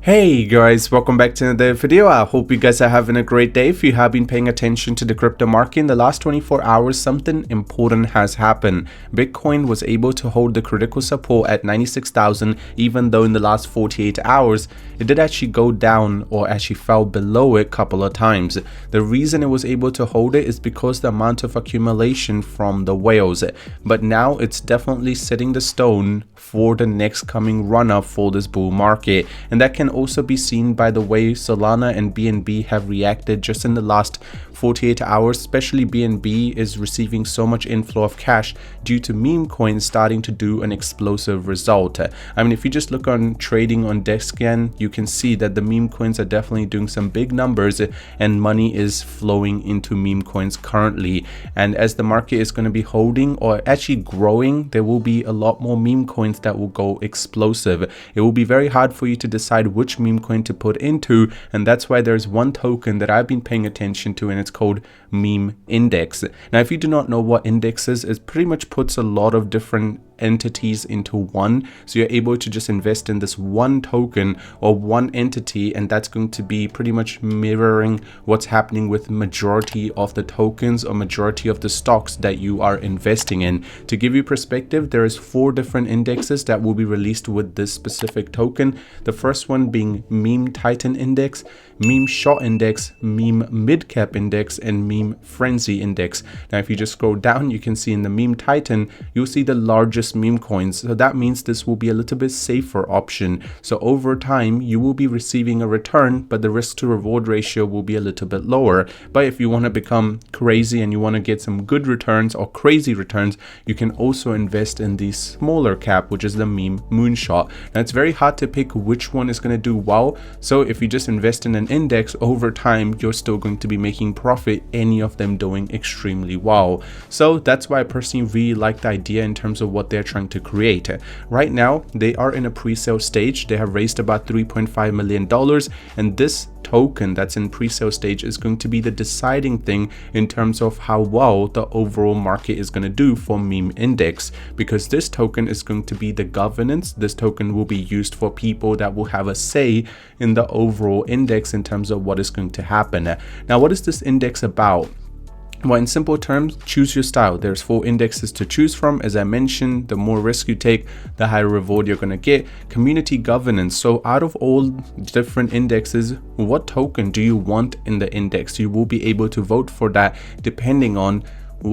Hey guys, welcome back to another video. I hope you guys are having a great day. If you have been paying attention to the crypto market in the last 24 hours, something important has happened. Bitcoin was able to hold the critical support at 96,000, even though in the last 48 hours, it did actually go down or actually fell below it a couple of times. The reason it was able to hold it is because the amount of accumulation from the whales. But now it's definitely setting the stone for the next coming run up for this bull market. And that can also be seen by the way Solana and BNB have reacted just in the last 48 hours. Especially BNB is receiving so much inflow of cash due to Memecoin starting to do an explosive result. I mean, if you just look on trading on DexScan, you can see that the meme coins are definitely doing some big numbers and money is flowing into meme coins currently. And as the market is going to be holding or actually growing, there will be a lot more meme coins that will go explosive. It will be very hard for you to decide which meme coin to put into, and that's why there's one token that I've been paying attention to, and it's called Meme Index. Now, if you do not know what index is, it pretty much puts a lot of different entities into one, so you're able to just invest in this one token or one entity, and that's going to be pretty much mirroring what's happening with majority of the tokens or majority of the stocks that you are investing in. To give you perspective, there is 4 different indexes that will be released with this specific token. The first one being Meme Titan Index, Meme Short Index, Meme Mid Cap Index, and Meme Frenzy Index. Now, if you just scroll down, you can see in the Meme Titan, you'll see the largest meme coins. So that means this will be a little bit safer option. So over time, you will be receiving a return, but the risk to reward ratio will be a little bit lower. But if you want to become crazy and you want to get some good returns or crazy returns, you can also invest in the smaller cap, which is the Meme Moonshot. Now, it's very hard to pick which one is going to do well. So if you just invest in an index over time, you're still going to be making profit, any of them doing extremely well. So that's why I personally really like the idea in terms of what they're trying to create. Right now, they are in a pre-sale stage. They have raised about $3.5 million, and this token that's in pre-sale stage is going to be the deciding thing in terms of how well the overall market is going to do for Meme Index, because this token is going to be the governance. This token will be used for people that will have a say in the overall index in terms of what is going to happen. Now, what is this index about? Well, in simple terms, choose your style. There's 4 indexes to choose from. As I mentioned, the more risk you take, the higher reward you're going to get. Community governance. So out of all different indexes, what token do you want in the index? You will be able to vote for that depending on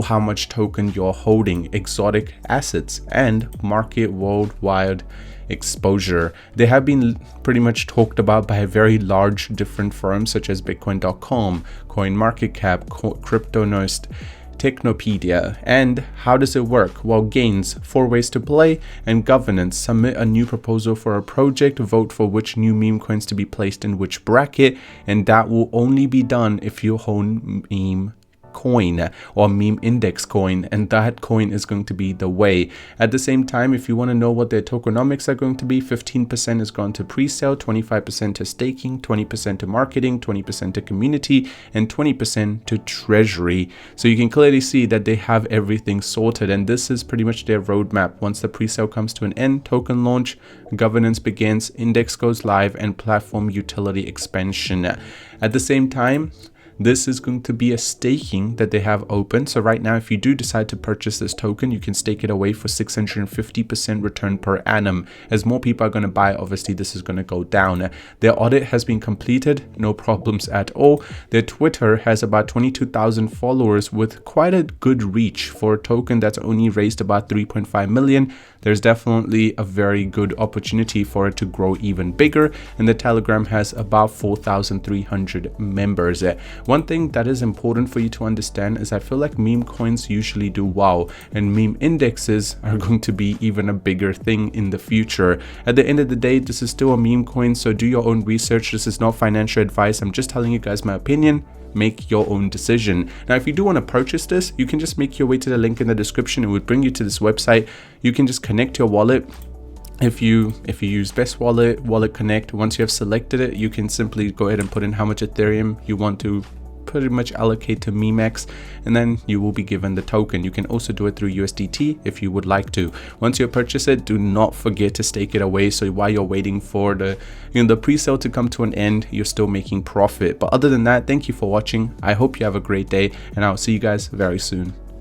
how much token you're holding, exotic assets, and market worldwide exposure. They have been pretty much talked about by very large different firms such as Bitcoin.com, CoinMarketCap, Cryptonomist, Tokenomics. And how does it work? Well, gains, 4 ways to play, and governance. Submit a new proposal for a project, vote for which new meme coins to be placed in which bracket, and that will only be done if you own meme coin or meme index coin, and that coin is going to be the way. At the same time, if you want to know what their tokenomics are going to be, 15% is gone to pre-sale, 25% to staking, 20% to marketing, 20% to community, and 20% to treasury. So you can clearly see that they have everything sorted, and this is pretty much their roadmap. Once the pre-sale comes to an end, token launch, governance begins, index goes live, and platform utility expansion. At the same time, this is going to be a staking that they have open. So right now, if you do decide to purchase this token, you can stake it away for 650% return per annum. As more people are going to buy, obviously this is going to go down. Their audit has been completed, no problems at all. Their Twitter has about 22,000 followers with quite a good reach for a token that's only raised about 3.5 million. There's definitely a very good opportunity for it to grow even bigger. And the Telegram has about 4,300 members. One thing that is important for you to understand is I feel like meme coins usually do well, and meme indexes are going to be even a bigger thing in the future. At the end of the day, this is still a meme coin, so do your own research. This is not financial advice. I'm just telling you guys my opinion. Make your own decision. Now, if you do want to purchase this, you can just make your way to the link in the description. It would bring you to this website. You can just connect your wallet. If you use Best Wallet, Wallet Connect, once you have selected it, you can simply go ahead and put in how much Ethereum you want to pretty much allocate to Memex, and then you will be given the token. You can also do it through USDT if you would like to. Once you purchase it, do not forget to stake it away, so while you're waiting for the the pre-sale to come to an end, you're still making profit. But other than that, thank you for watching. I hope you have a great day, and I'll see you guys very soon.